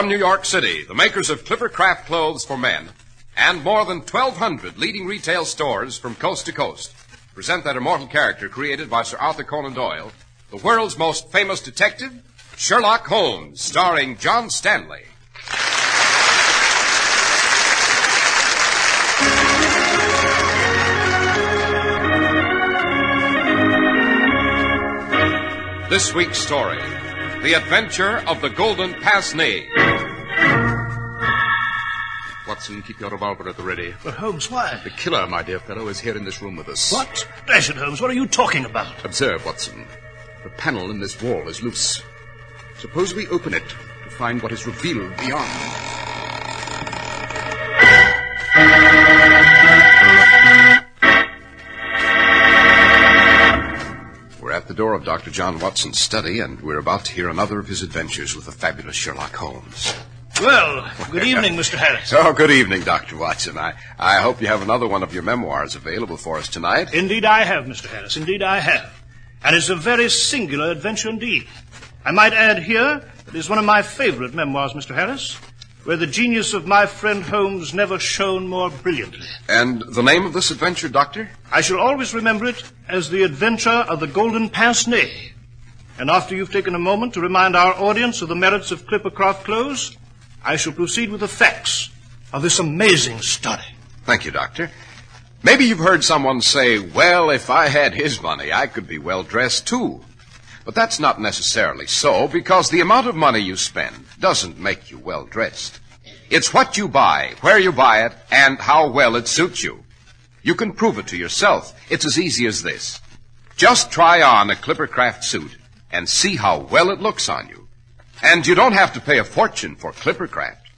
From New York City, the makers of Clipper Craft clothes for men and more than 1,200 leading retail stores from coast to coast present that immortal character created by Sir Arthur Conan Doyle, the world's most famous detective, Sherlock Holmes, starring John Stanley. This week's story, The Adventure of the Golden Pince Nez. Watson, keep your revolver at the ready. But, Holmes, why? The killer, my dear fellow, is here in this room with us. What? Dash it, Holmes, what are you talking about? Observe, Watson. The panel in this wall is loose. Suppose we open it to find what is revealed beyond. We're at the door of Dr. John Watson's study, and we're about to hear another of his adventures with the fabulous Sherlock Holmes. Well, good evening, Mr. Harris. Oh, good evening, Dr. Watson. I hope you have another one of your memoirs available for us tonight. Indeed I have, Mr. Harris. Indeed I have. And it's a very singular adventure indeed. I might add here that it's one of my favorite memoirs, Mr. Harris, where the genius of my friend Holmes never shone more brilliantly. And the name of this adventure, Doctor? I shall always remember it as The Adventure of the Golden Pince Nez. And after you've taken a moment to remind our audience of the merits of Clipper Craft clothes, I shall proceed with the facts of this amazing story. Thank you, Doctor. Maybe you've heard someone say, well, if I had his money, I could be well dressed too. But that's not necessarily so, because the amount of money you spend doesn't make you well dressed. It's what you buy, where you buy it, and how well it suits you. You can prove it to yourself. It's as easy as this. Just try on a Clipper Craft suit and see how well it looks on you. And you don't have to pay a fortune for Clipper Craft.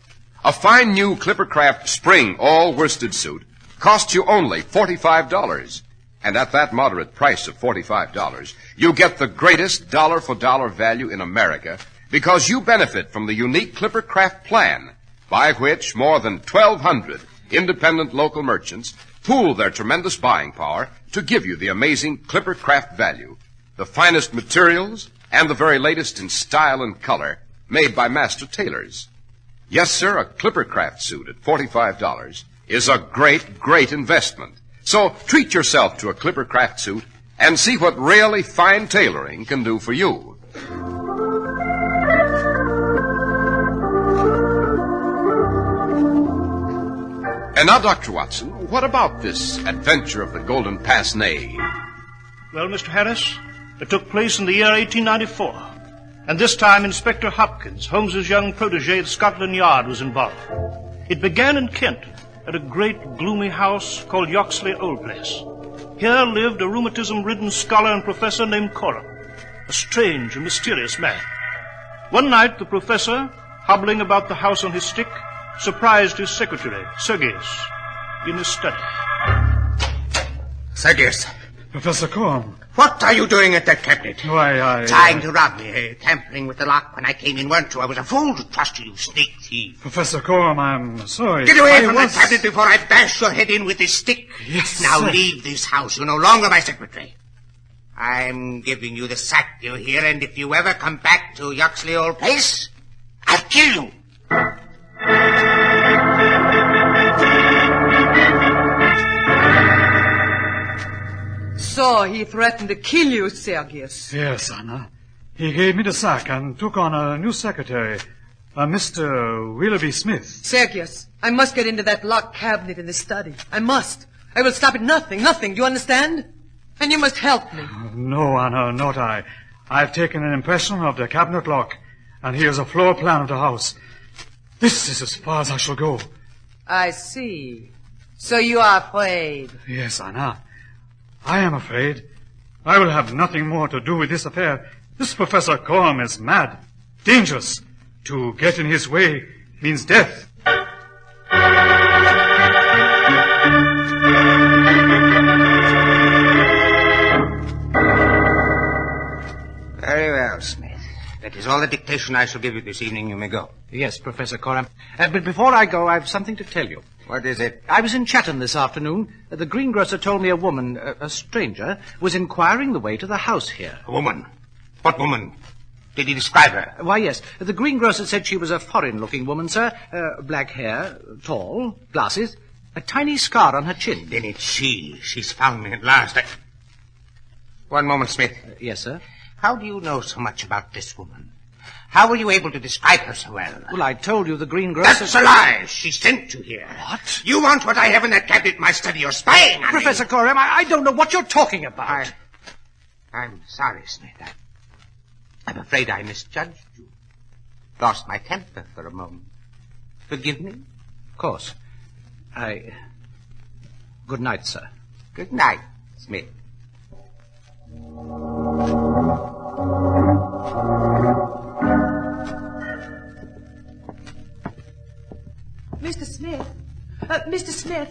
A fine new Clipper Craft spring all-worsted suit costs you only $45. And at that moderate price of $45, you get the greatest dollar-for-dollar value in America because you benefit from the unique Clipper Craft plan by which more than 1,200 independent local merchants pool their tremendous buying power to give you the amazing Clipper Craft value, the finest materials, and the very latest in style and color made by master tailors. Yes, sir, a Clipper Craft suit at $45 is a great, great investment. So treat yourself to a Clipper Craft suit and see what really fine tailoring can do for you. And now, Dr. Watson, what about this adventure of the Golden Pince Nez? Well, Mr. Harris, it took place in the year 1894. And this time, Inspector Hopkins, Holmes's young protege at Scotland Yard, was involved. It began in Kent, at a great, gloomy house called Yoxley Old Place. Here lived a rheumatism-ridden scholar and professor named Conan, a strange and mysterious man. One night, the professor, hobbling about the house on his stick, surprised his secretary, Sergius, in his study. Sergius. Professor Conan. What are you doing at that cabinet? Why, Trying to rob me, tampering with the lock when I came in, weren't you? I was a fool to trust you, sneak thief. Professor Conan, I'm sorry. Get away from that cabinet before I bash your head in with this stick. Yes, Now sir. leave this house. You're no longer my secretary. I'm giving you the sack, you hear, and if you ever come back to Yoxley Old Place, I'll kill you. So he threatened to kill you, Sergius. Yes, Anna. He gave me the sack and took on a new secretary, a Mr. Willoughby Smith. Sergius, I must get into that locked cabinet in the study. I must. I will stop at nothing. Do you understand? And you must help me. No, Anna, not I. I've taken an impression of the cabinet lock, and here's a floor plan of the house. This is as far as I shall go. I see. So you are afraid. Yes, Anna. I am afraid. I will have nothing more to do with this affair. This Professor Conan is mad, dangerous. To get in his way means death. Very well, Smith. That is all the dictation I shall give you this evening. You may go. Yes, Professor Conan. But before I go, I've something to tell you. What is it? I was in Chatham this afternoon. The greengrocer told me a woman, a stranger, was inquiring the way to the house here. A woman? What woman? Did he describe her? Why, yes. The greengrocer said she was a foreign-looking woman, sir. Black hair, tall, glasses, a tiny scar on her chin. Then it's she. She's found me at last. One moment, Smith. Yes, sir. How do you know so much about this woman? How were you able to describe her so well? Well, I told you the greengrocer... That's a lie. She sent you here. What? You want what I have in that cabinet in my study. You're spying on Professor me. Coram, I don't know what you're talking about. I'm sorry, Smith. I'm afraid I misjudged you. Lost my temper for a moment. Forgive me? Of course. Good night, sir. Good night, Smith. Mr. Smith? Mr. Smith?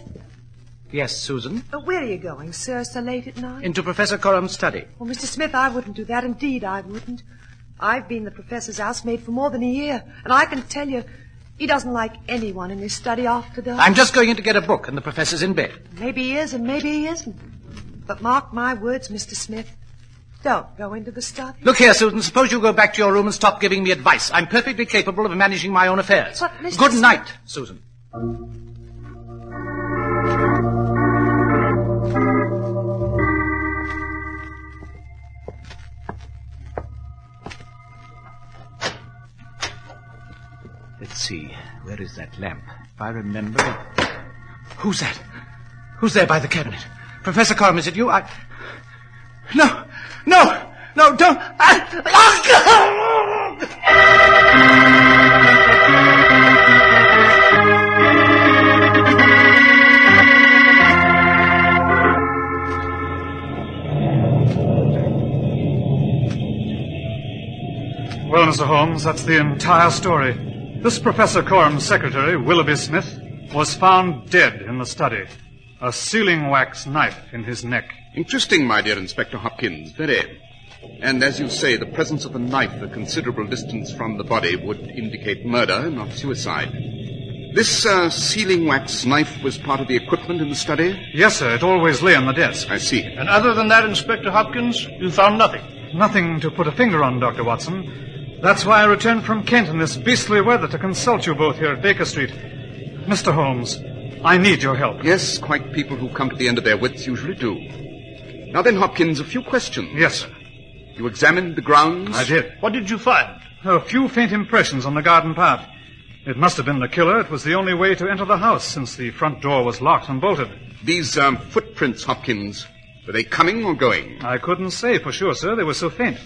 Yes, Susan? Where are you going, sir, so late at night? Into Professor Coram's study. Oh, Mr. Smith, I wouldn't do that. Indeed, I wouldn't. I've been the professor's housemaid for more than a year, and I can tell you, he doesn't like anyone in his study after dark. I'm just going in to get a book, and the professor's in bed. Maybe he is, and maybe he isn't. But mark my words, Mr. Smith. Don't go into the study. Look here, Susan, suppose you go back to your room and stop giving me advice. I'm perfectly capable of managing my own affairs. But, Mr. Good Smith... night, Susan. Let's see. Where is that lamp? If I remember... Who's that? Who's there by the cabinet? Professor Coram, is it you? No, don't... Well, Mr. Holmes, that's the entire story. This Professor Coram's secretary, Willoughby Smith, was found dead in the study. A sealing wax knife in his neck. Interesting, my dear Inspector Hopkins, very. And as you say, the presence of a knife a considerable distance from the body would indicate murder, not suicide. This sealing wax knife was part of the equipment in the study? Yes, sir. It always lay on the desk. I see. And other than that, Inspector Hopkins, you found nothing. Nothing to put a finger on, Dr. Watson. That's why I returned from Kent in this beastly weather to consult you both here at Baker Street. Mr. Holmes, I need your help. Yes, quite people who come to the end of their wits usually do. Now then, Hopkins, a few questions. Yes, sir. You examined the grounds? I did. What did you find? A few faint impressions on the garden path. It must have been the killer. It was the only way to enter the house, since the front door was locked and bolted. These footprints, Hopkins, were they coming or going? I couldn't say for sure, sir. They were so faint.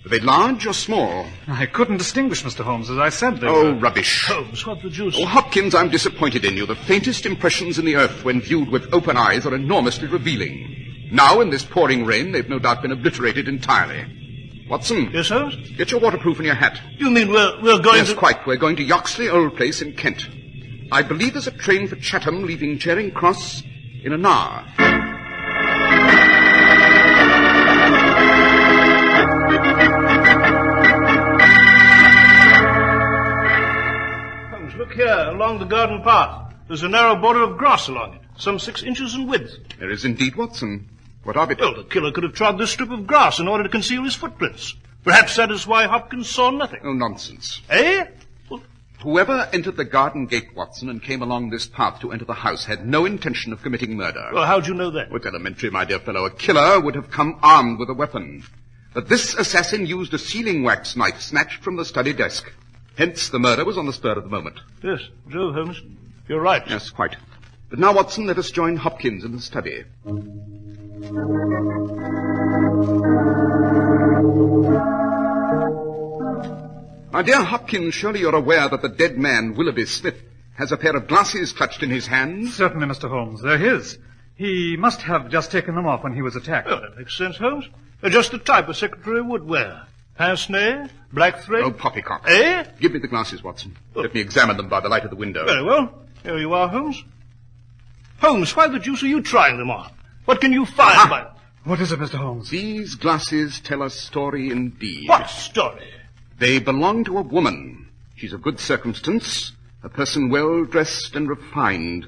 Were they large or small? I couldn't distinguish, Mr. Holmes. As I said, they Oh, were... rubbish. Holmes, what the deuce? Oh, Hopkins, I'm disappointed in you. The faintest impressions in the earth, when viewed with open eyes, are enormously revealing. Now, in this pouring rain, they've no doubt been obliterated entirely. Watson? Yes, Holmes? Get your waterproof in your hat. You mean we're going to... Yes, quite. We're going to Yoxley Old Place in Kent. I believe there's a train for Chatham leaving Charing Cross in an hour. Holmes, look here, along the garden path. There's a narrow border of grass along it, some 6 inches in width. There is indeed, Watson. What of it? Well, the killer could have trod this strip of grass in order to conceal his footprints. Perhaps that is why Hopkins saw nothing. Oh, nonsense. Eh? Well, Whoever entered the garden gate, Watson, and came along this path to enter the house had no intention of committing murder. well, how'd you know that? It's elementary, my dear fellow. A killer would have come armed with a weapon. But this assassin used a sealing wax knife snatched from the study desk. Hence, the murder was on the spur of the moment. Yes, Joe, Holmes, you're right. Yes, quite. But now, Watson, let us join Hopkins in the study. My dear Hopkins, surely you're aware that the dead man, Willoughby Smith, has a pair of glasses clutched in his hands? Certainly, Mr. Holmes. They're his. He must have just taken them off when he was attacked. Well, that makes sense, Holmes. They're just the type a secretary would wear. Pince Nez, black thread. Oh, poppycock. Eh? Give me the glasses, Watson. Let me examine them by the light of the window. Very well. Here you are, Holmes. Holmes, why the deuce are you trying them on? What can you find by... What is it, Mr. Holmes? These glasses tell a story indeed. What story? They belong to a woman. She's of good circumstance, a person well-dressed and refined.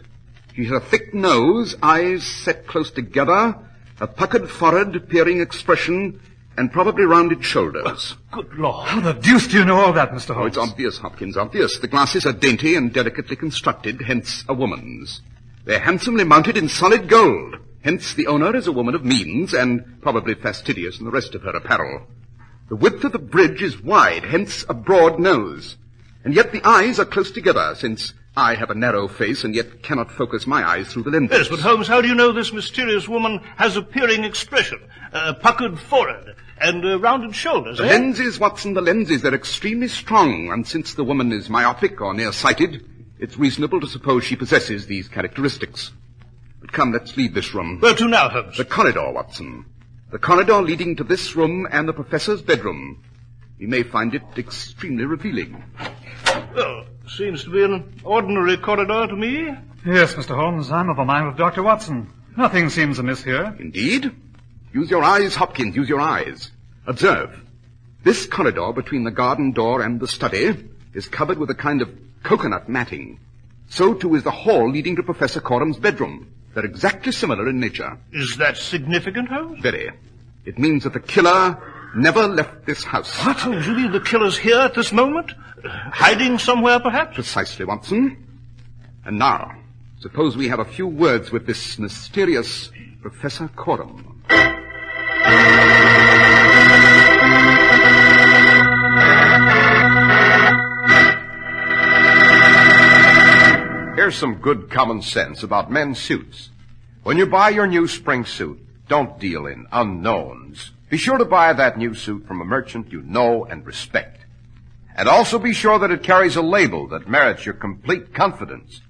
She has a thick nose, eyes set close together, a puckered forehead, peering expression, and probably rounded shoulders. Good Lord. How the deuce do you know all that, Mr. Oh, Holmes? it's obvious, Hopkins, obvious. The glasses are dainty and delicately constructed, hence a woman's. They're handsomely mounted in solid gold. Hence the owner is a woman of means and probably fastidious in the rest of her apparel. The width of the bridge is wide, hence a broad nose. And yet the eyes are close together, since I have a narrow face and yet cannot focus my eyes through the lenses. Yes, but Holmes, how do you know this mysterious woman has a peering expression, a puckered forehead, and rounded shoulders, The eh? lenses, Watson, the lenses, they're extremely strong, and since the woman is myopic or nearsighted, it's reasonable to suppose she possesses these characteristics. But come, let's leave this room. Where to now, Holmes? The corridor, Watson. The corridor leading to this room and the professor's bedroom. You may find it extremely revealing. Well, seems to be an ordinary corridor to me. Yes, Mr. Holmes, I'm of a mind with Dr. Watson. Nothing seems amiss here. Indeed? Use your eyes, Hopkins, use your eyes. Observe. This corridor between the garden door and the study is covered with a kind of coconut matting. So, too, is the hall leading to Professor Corum's bedroom. They're exactly similar in nature. Is that significant, Holmes? Very. It means that the killer never left this house. What, Holmes? You mean the killer's here at this moment? Hiding somewhere, perhaps? Precisely, Watson. And now, suppose we have a few words with this mysterious Professor Corum. Here's some good common sense about men's suits. When you buy your new spring suit, don't deal in unknowns. Be sure to buy that new suit from a merchant you know and respect. And also be sure that it carries a label that merits your complete confidence.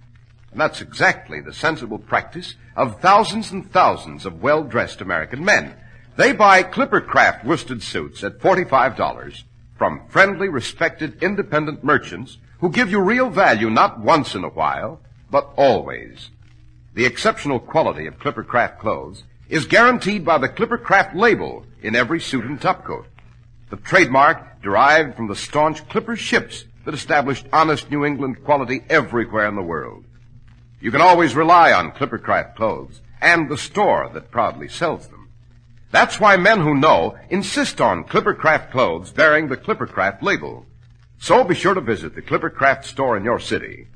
And that's exactly the sensible practice of thousands and thousands of well-dressed American men. They buy Clippercraft worsted suits at $45 from friendly, respected, independent merchants who give you real value not once in a while, but always. The exceptional quality of Clippercraft clothes is guaranteed by the Clippercraft label in every suit and topcoat. The trademark derived from the staunch Clipper ships that established honest New England quality everywhere in the world. You can always rely on Clippercraft clothes and the store that proudly sells them. That's why men who know insist on Clippercraft clothes bearing the Clippercraft label. So be sure to visit the Clippercraft store in your city.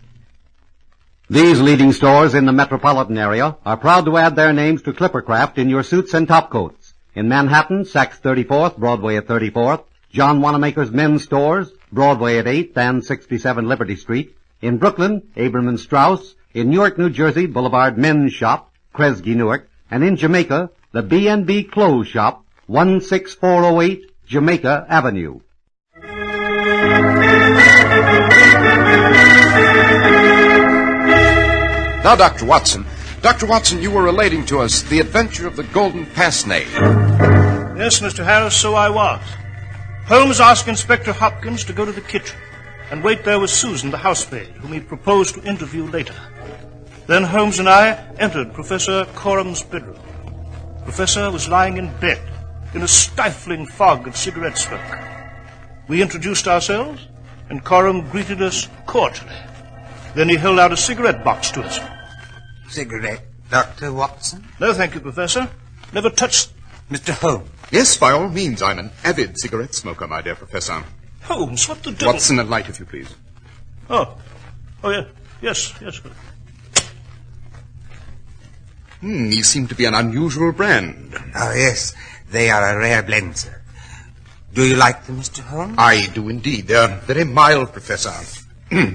These leading stores in the metropolitan area are proud to add their names to Clippercraft in your suits and topcoats. In Manhattan, Saks 34th, Broadway at 34th, John Wanamaker's men's stores, Broadway at 8th and 67 Liberty Street. In Brooklyn, Abram and Strauss. In Newark, New Jersey, Boulevard Men's Shop, Kresge, Newark. And in Jamaica, the B&B Clothes Shop, 16408 Jamaica Avenue. Now, Dr. Watson, you were relating to us the adventure of the golden pince-nez. Yes, Mr. Harris, so I was. Holmes asked Inspector Hopkins to go to the kitchen and wait there with Susan, the housemaid, whom he proposed to interview later. Then Holmes and I entered Professor Corum's bedroom. The professor was lying in bed in a stifling fog of cigarette smoke. We introduced ourselves, and Corum greeted us cordially. Then he held out a cigarette box to us. Cigarette, Dr. Watson? No, thank you, Professor. Never touched... Mr. Holmes. Yes, by all means. I'm an avid cigarette smoker, my dear Professor. Holmes, what the devil... Watson, a light, if you please. Oh, yeah. Yes. These seem to be an unusual brand. Oh, yes. They are a rare blend, sir. Do you like them, Mr. Holmes? I do indeed. They're very mild, Professor.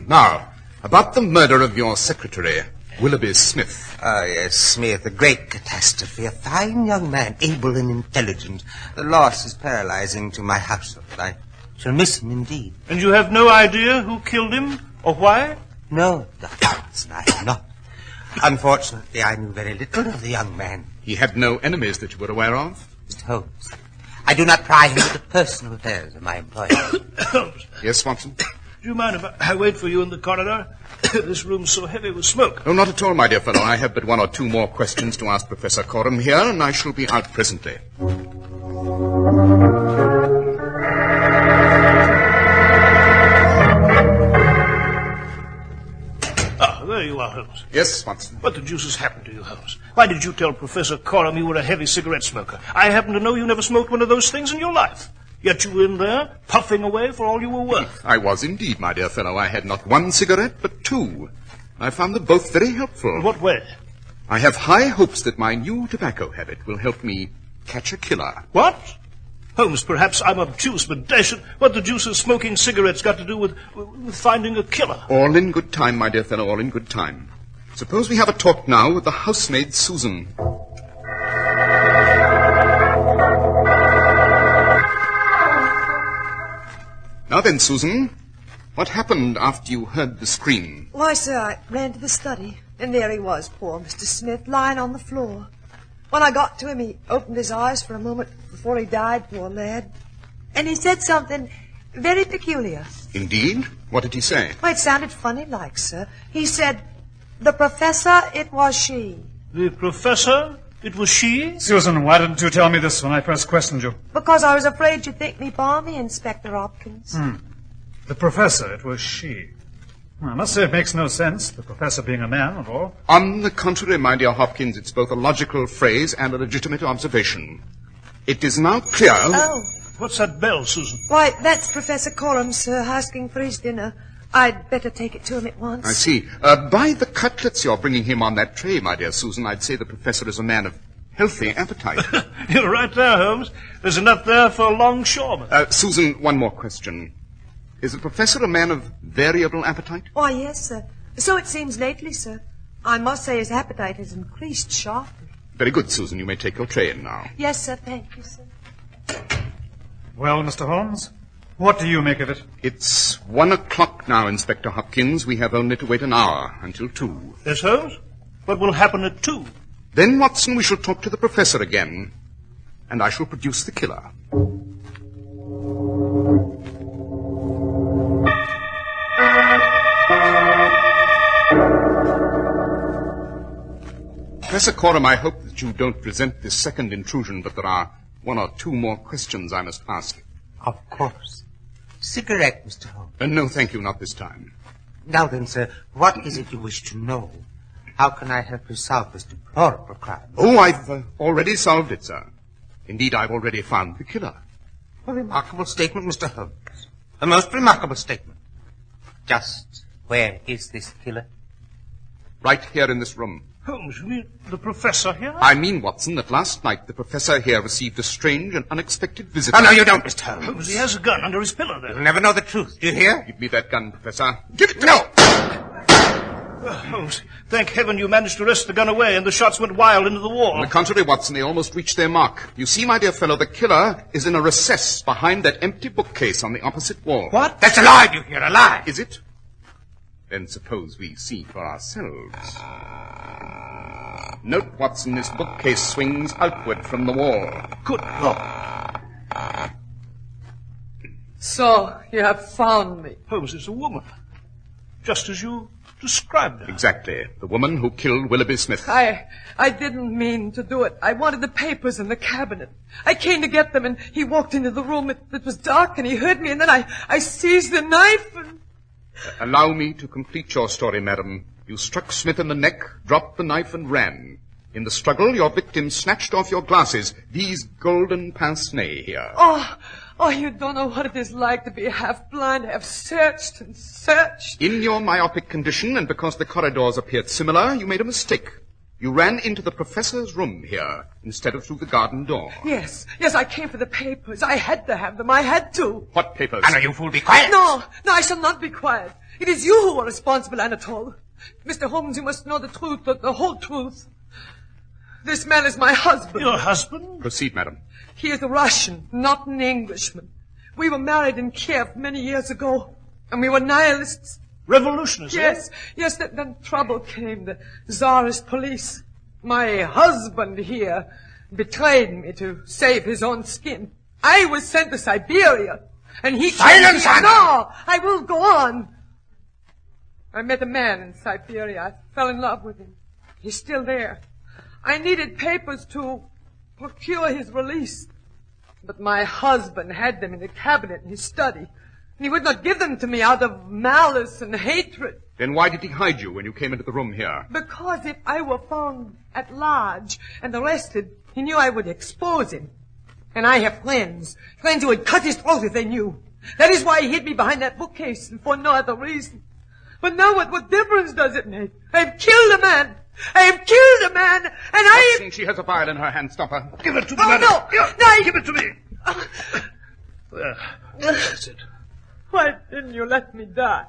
Now, about the murder of your secretary, Willoughby Smith. Oh, yes, Smith, a great catastrophe. A fine young man, able and intelligent. The loss is paralyzing to my household. I shall miss him indeed. And you have no idea who killed him or why? No, Dr. Watson, I have not. Unfortunately, I knew very little of the young man. He had no enemies that you were aware of? Mr. Holmes, I do not pry into the personal affairs of my employer. Holmes, Yes, Watson? do you mind if I wait for you in the corridor? This room's so heavy with smoke. Oh, not at all, my dear fellow. I have but one or two more questions to ask Professor Corum here, and I shall be out presently. Ah, there you are, Holmes. Yes, Watson. What the deuce has happened to you, Holmes? Why did you tell Professor Coram you were a heavy cigarette smoker? I happen to know you never smoked one of those things in your life. Yet you were in there, puffing away for all you were worth. I was indeed, my dear fellow. I had not one cigarette, but two. I found them both very helpful. In what way? I have high hopes that my new tobacco habit will help me catch a killer. What? Holmes, perhaps I'm obtuse, but dash it, what the deuce has smoking cigarettes got to do with finding a killer? All in good time, my dear fellow, all in good time. Suppose we have a talk now with the housemaid, Susan. Now then, Susan, what happened after you heard the scream? Why, sir, I ran to the study, and there he was, poor Mr. Smith, lying on the floor. When I got to him, he opened his eyes for a moment before he died, poor lad. And he said something very peculiar. Indeed? What did he say? Well, it sounded funny-like, sir. He said, "The professor, it was she." The professor? It was she? Susan, why didn't you tell me this when I first questioned you? Because I was afraid you'd think me balmy, Inspector Hopkins. The professor, it was she. Well, I must say it makes no sense, the professor being a man and all. On the contrary, my dear Hopkins, it's both a logical phrase and a legitimate observation. It is now clear... Oh. What's that bell, Susan? Why, that's Professor Coram, sir, asking for his dinner. I'd better take it to him at once. I see. By the cutlets you're bringing him on that tray, my dear Susan, I'd say the professor is a man of healthy appetite. You're right there, Holmes. There's enough there for a longshoreman. Susan, one more question. Is the professor a man of variable appetite? Why, yes, sir. So it seems lately, sir. I must say his appetite has increased sharply. Very good, Susan. You may take your tray in now. Yes, sir. Thank you, sir. Well, Mr. Holmes, what do you make of it? It's 1 o'clock now, Inspector Hopkins. We have only to wait an hour until 2. Yes, Holmes? What will happen at 2? Then, Watson, we shall talk to the professor again, and I shall produce the killer. Professor Coram, I hope that you don't resent this second intrusion, but there are 1 or 2 more questions I must ask. Of course. Cigarette, Mr. Holmes. No, thank you, not this time. Now then, sir, what is it you wish to know? How can I help you solve this deplorable crime? Oh, I've already solved it, sir. Indeed, I've already found the killer. A remarkable statement, Mr. Holmes. A most remarkable statement. Just where is this killer? Right here in this room. Holmes, you mean the professor here? I mean, Watson, that last night the professor here received a strange and unexpected visitor. Oh, no, you don't, Mr. Holmes. Holmes, he has a gun under his pillow there. You'll never know the truth. Do you hear? Give me that gun, Professor. Give it to me! Holmes, thank heaven you managed to wrest the gun away and the shots went wild into the wall. On the contrary, Watson, they almost reached their mark. You see, my dear fellow, the killer is in a recess behind that empty bookcase on the opposite wall. What? That's a lie, you hear? A lie. Is it? Then suppose we see for ourselves. Note, Watson, this bookcase swings outward from the wall. Good Lord. So, you have found me. Holmes, it's a woman. Just as you described her. Exactly. The woman who killed Willoughby Smith. I didn't mean to do it. I wanted the papers in the cabinet. I came to get them, and he walked into the room. It was dark, and he heard me, and then I seized the knife and... Allow me to complete your story, madam. You struck Smith in the neck, dropped the knife, and ran. In the struggle, your victim snatched off your glasses, these golden pince-nez here. Oh, you don't know what it is like to be half blind. I have searched and searched. In your myopic condition, and because the corridors appeared similar, you made a mistake. You ran into the professor's room here, instead of through the garden door. Yes, I came for the papers. I had to have them. I had to. What papers? Anna, you fool, be quiet. No, I shall not be quiet. It is you who are responsible, Anatole. Mr. Holmes, you must know the truth, the whole truth. This man is my husband. Your husband? Proceed, madam. He is a Russian, not an Englishman. We were married in Kiev many years ago, and we were nihilists. Revolutionists? Yes, then trouble came, the Tsarist police. My husband here betrayed me to save his own skin. I was sent to Siberia, and he... Silence, Anna! No, I will go on. I met a man in Siberia. I fell in love with him. He's still there. I needed papers to procure his release. But my husband had them in the cabinet in his study. And he would not give them to me out of malice and hatred. Then why did he hide you when you came into the room here? Because if I were found at large and arrested, he knew I would expose him. And I have friends who would cut his throat if they knew. That is why he hid me behind that bookcase, and for no other reason. But now what difference does it make? I have killed a man. I have killed a man, and I think she has a vial in her hand. Stop her. Give it to me. Oh, no! Give it to me. There. That's it. Why didn't you let me die?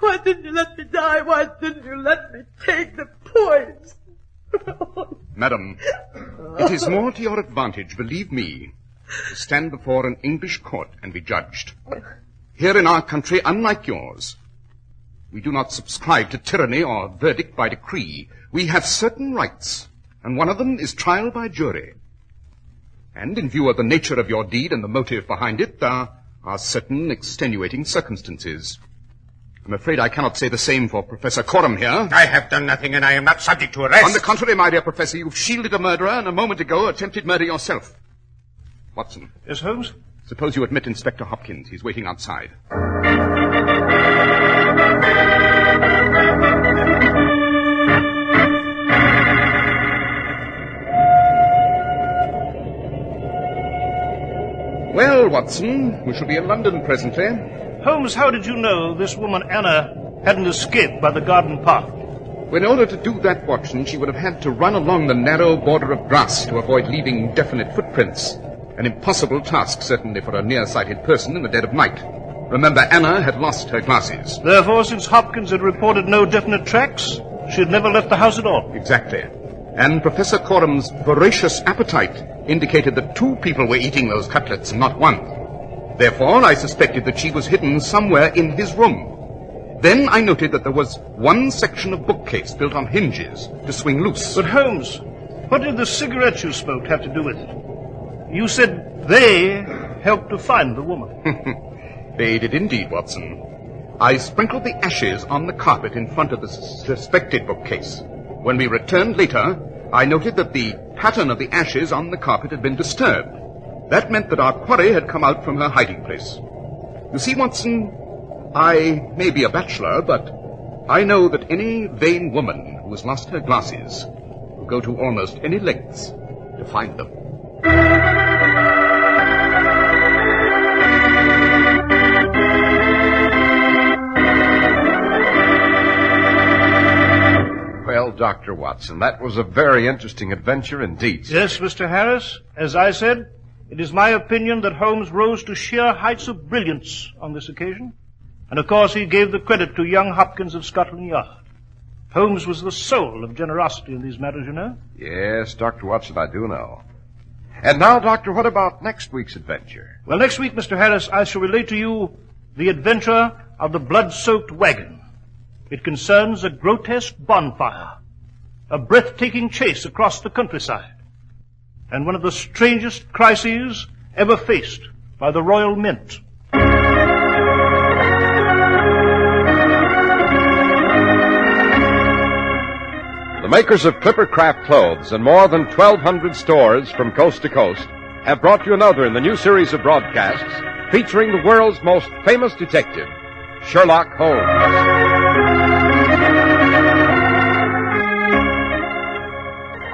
Why didn't you let me die? Why didn't you let me take the poison? Madam, it is more to your advantage, believe me, to stand before an English court and be judged. Here in our country, unlike yours, we do not subscribe to tyranny or verdict by decree. We have certain rights, and one of them is trial by jury. And in view of the nature of your deed and the motive behind it, there are certain extenuating circumstances. I'm afraid I cannot say the same for Professor Coram here. I have done nothing, and I am not subject to arrest. On the contrary, my dear Professor, you've shielded a murderer, and a moment ago attempted murder yourself. Watson. Yes, Holmes? Suppose you admit Inspector Hopkins. He's waiting outside. Well, Watson, we shall be in London presently. Holmes, how did you know this woman, Anna, hadn't escaped by the garden path? Well, in order to do that, Watson, she would have had to run along the narrow border of grass to avoid leaving definite footprints. An impossible task, certainly, for a nearsighted person in the dead of night. Remember, Anna had lost her glasses. Therefore, since Hopkins had reported no definite tracks, she had never left the house at all. Exactly. And Professor Coram's voracious appetite indicated that two people were eating those cutlets and not one. Therefore, I suspected that she was hidden somewhere in his room. Then I noted that there was one section of bookcase built on hinges to swing loose. But Holmes, what did the cigarettes you smoked have to do with it? You said they helped to find the woman. They did indeed, Watson. I sprinkled the ashes on the carpet in front of the suspected bookcase. When we returned later, I noted that the pattern of the ashes on the carpet had been disturbed. That meant that our quarry had come out from her hiding place. You see, Watson, I may be a bachelor, but I know that any vain woman who has lost her glasses will go to almost any lengths to find them. Well, Dr. Watson, that was a very interesting adventure indeed. Yes, Mr. Harris. As I said, it is my opinion that Holmes rose to sheer heights of brilliance on this occasion. And of course he gave the credit to young Hopkins of Scotland Yard. Holmes was the soul of generosity in these matters, you know. Yes, Dr. Watson, I do know. And now, Doctor, what about next week's adventure? Well, next week, Mr. Harris, I shall relate to you the adventure of the blood-soaked wagon. It concerns a grotesque bonfire, a breathtaking chase across the countryside, and one of the strangest crises ever faced by the Royal Mint. The makers of Clippercraft clothes and more than 1,200 stores from coast to coast have brought you another in the new series of broadcasts featuring the world's most famous detective, Sherlock Holmes.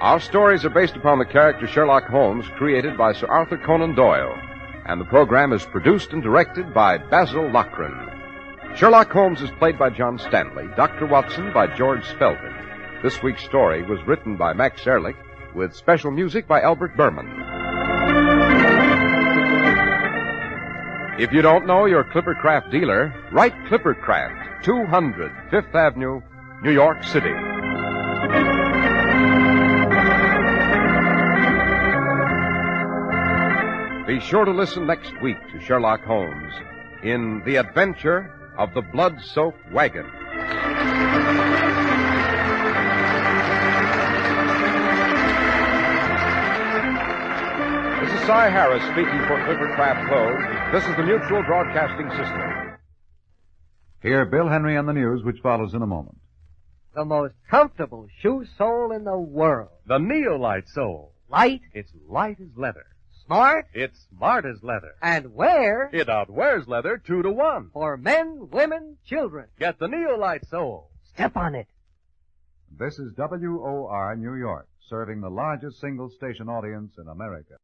Our stories are based upon the character Sherlock Holmes created by Sir Arthur Conan Doyle, and the program is produced and directed by Basil Lochran. Sherlock Holmes is played by John Stanley, Dr. Watson by George Spelvin. This week's story was written by Max Ehrlich with special music by Albert Berman. If you don't know your Clippercraft dealer, write Clippercraft, 200 Fifth Avenue, New York City. Be sure to listen next week to Sherlock Holmes in The Adventure of the Blood-Soaked Wagon. This is Cy Harris speaking for Clippercraft Clothes. This is the Mutual Broadcasting System. Hear Bill Henry on the news, which follows in a moment. The most comfortable shoe sole in the world. The Neolite sole. Light? It's light as leather. smart. It's smart as leather. And where? It outwears leather 2 to 1. For men, women, children. Get the Neolite sole. Step on it. This is WOR New York, serving the largest single-station audience in America.